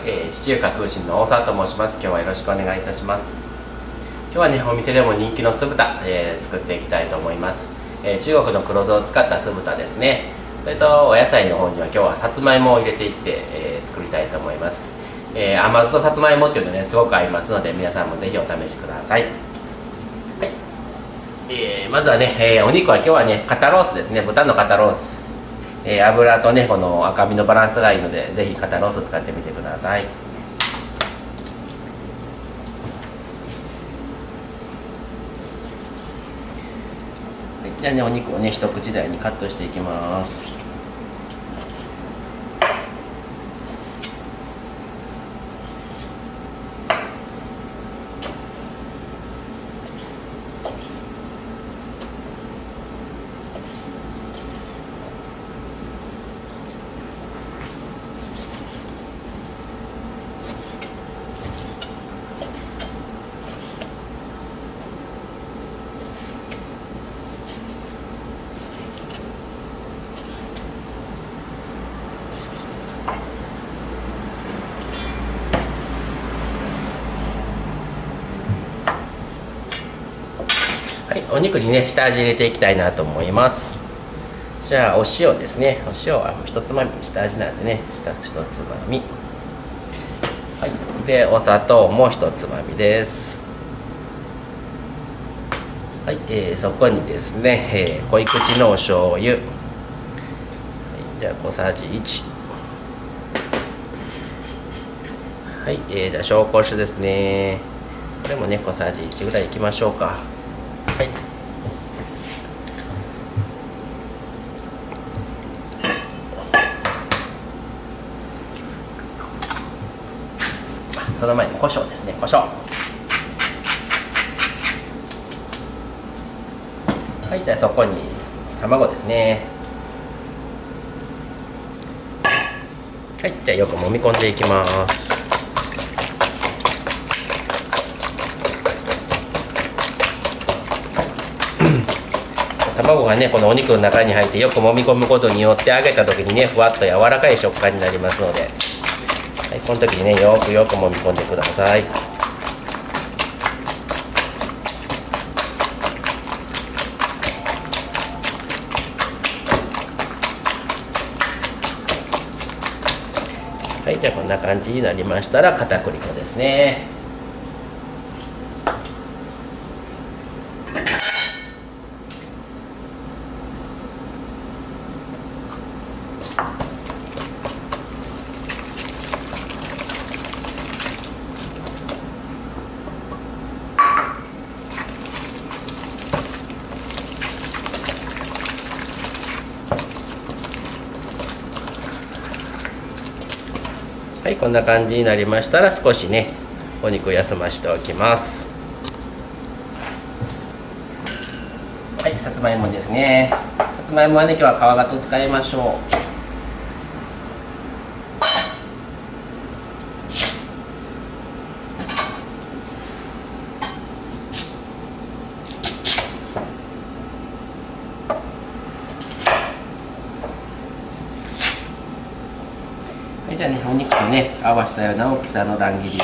七中華空心の大沢と申します。今日はよろしくお願いいたします。今日はね、お店でも人気の酢豚、作っていきたいと思います。中国の黒酢を使った酢豚ですね。それとお野菜の方には今日はさつまいもを入れていって、作りたいと思います。甘酢とさつまいもっていうのね、すごく合いますので、皆さんもぜひお試しください。はい、まずはね、お肉は今日はね、肩ロースですね。豚の肩ロース。油とね、この赤身のバランスがいいので、ぜひ肩ロースを使ってみてください。じゃあね、お肉をね、一口大にカットしていきます。はい、お肉にね、下味入れていきたいなと思います。じゃあお塩ですね。お塩は一つまみ、下味なんでね、一つまみ。はい、でお砂糖も一つまみです。はい、そこにですね、濃い口のお醤油、はい、じゃあ小さじ1。はい、じゃあ紹興酒ですね。これもね、小さじ1ぐらいいきましょうか。はい、その前に胡椒ですね。胡椒。はい、じゃあそこに卵ですね。はい、じゃあよく揉み込んでいきます。卵がね、このお肉の中に入ってよく揉み込むことによって揚げた時にね、ふわっと柔らかい食感になりますので、はい、この時にね、よく揉み込んでください。はい、じゃあこんな感じになりましたら片栗粉ですね。はい、こんな感じになりましたら少しね、お肉休ましておきます。はい、さつまいもですね。さつまいもはね、今日は皮がと使いましょう。はい、じゃあね、お肉とね、合わせたような大きさの乱切り。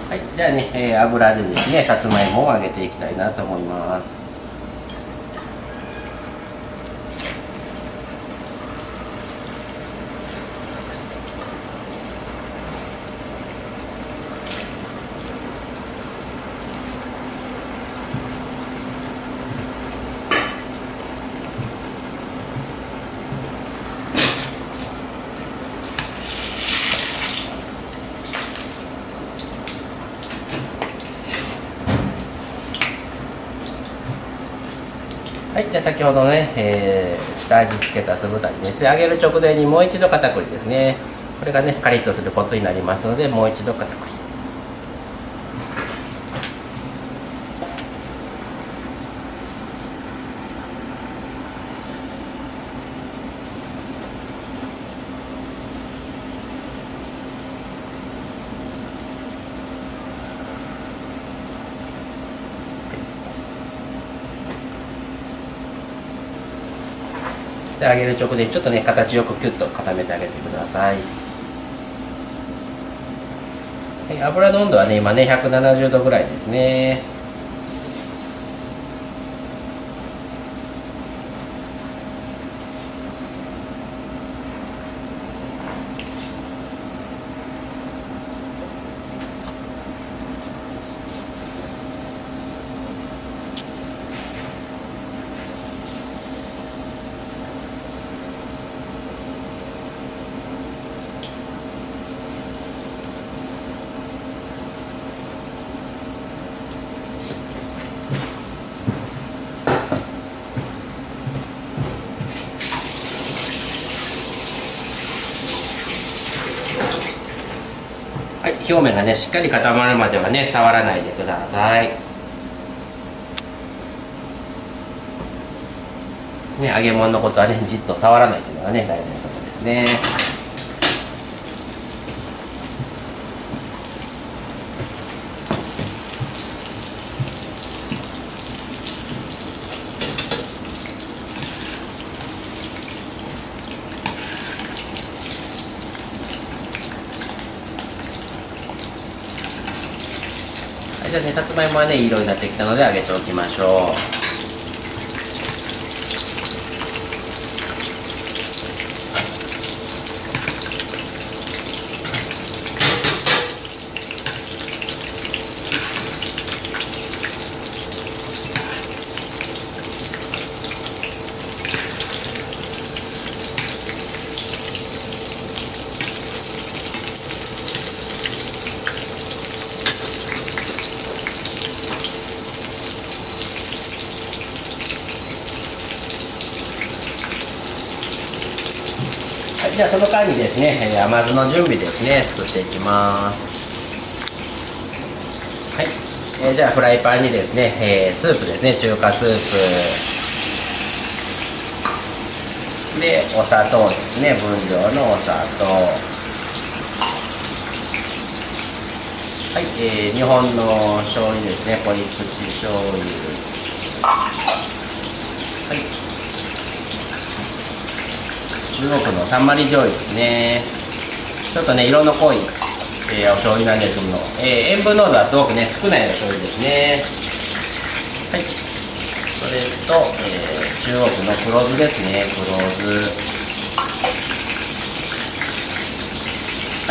はい、じゃあね、油でですね、さつまいもを揚げていきたいなと思います。はい、じゃあ先ほどね、下味つけた酢豚に熱揚げる直前にもう一度片栗ですね。これがね、カリッとするコツになりますので、もう一度片栗。して揚げる直前ちょっとね形よくキュッと固めてあげてください。はい、油の温度はね今ね170度ぐらいですね。はい、表面がねしっかり固まるまではね触らないでください。ね、揚げ物のことはねじっと触らないというのがね大事なことですね。じゃあね、さつまいもはね、いい色になってきたので揚げておきましょう。はい、じゃあその間にですね、甘酢の準備ですね、作っていきます。はい、じゃあフライパンにですね、スープですね、中華スープでお砂糖ですね、分量のお砂糖、はい、日本の醤油ですね、濃い口醤油、はい、中国のたんまり醤油ですね。ちょっとね色の濃い、お醤油なんですけども、塩分濃度はすごくね少ないお醤油ですね。はい、それと、中国の黒酢ですね、黒酢、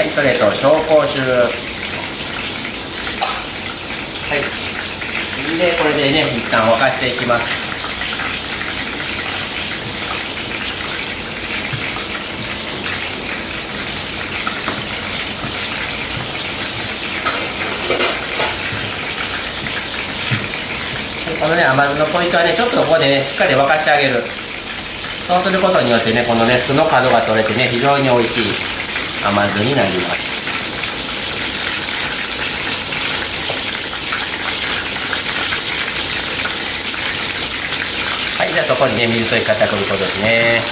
はい、それと紹興酒、はい、でこれでね一旦沸かしていきます。このね甘酢のポイントはねちょっとここでねしっかり沸かしてあげる。そうすることによってねこのね酢の角が取れてね非常に美味しい甘酢になります。はい、じゃあそこにね水溶き片栗粉ですね。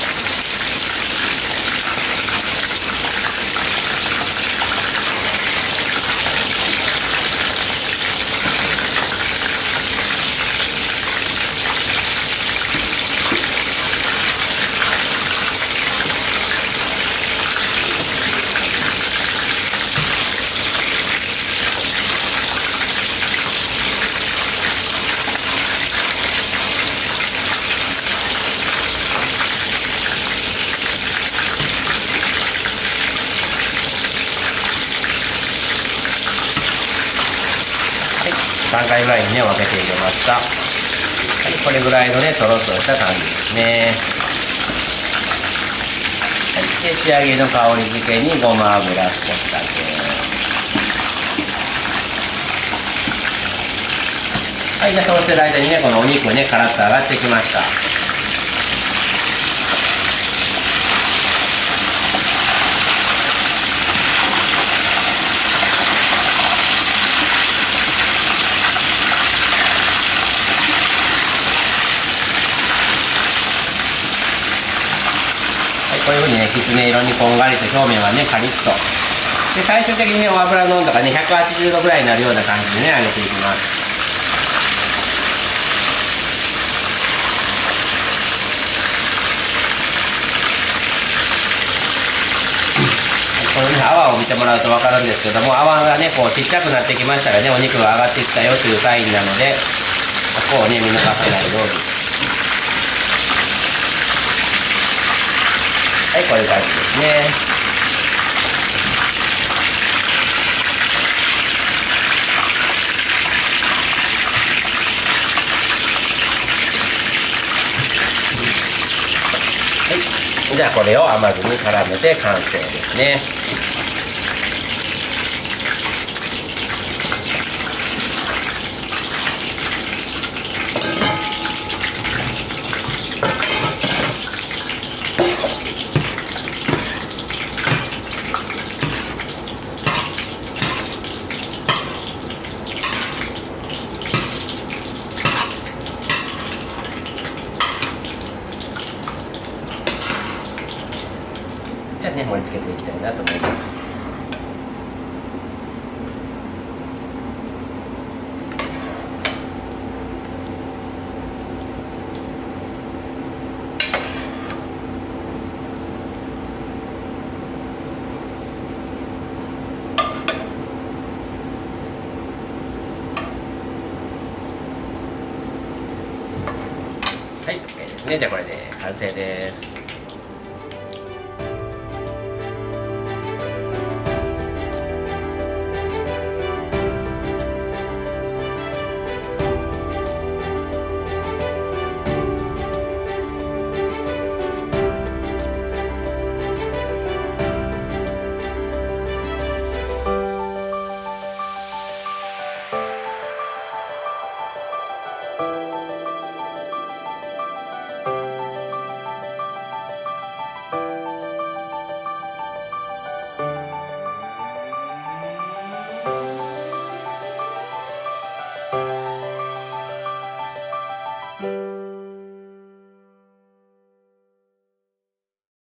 3回ぐらいにね分けて入れました。はい、これぐらいのねとろっとした感じですね。はい、で仕上げの香り付けにごま油少しだけ、はい、じゃあそうしてる間にねこのお肉ねカラッと揚がってきました。こういうふうにねきつね色にこんがりと表面はねカリッとで、最終的にねお油の温度がね180度ぐらいになるような感じでね揚げていきます。を見てもらうと分かるんですけども、泡がねこうちっちゃくなってきましたらね、お肉が上がってきたよというサインなので、ここをね見逃さないように。はい、こういう感じですね。はい、じゃあこれを甘酢に絡めて完成ですね。じゃあね、盛り付けていきたいなと思います。はい、OK ですね。じゃあこれで完成です。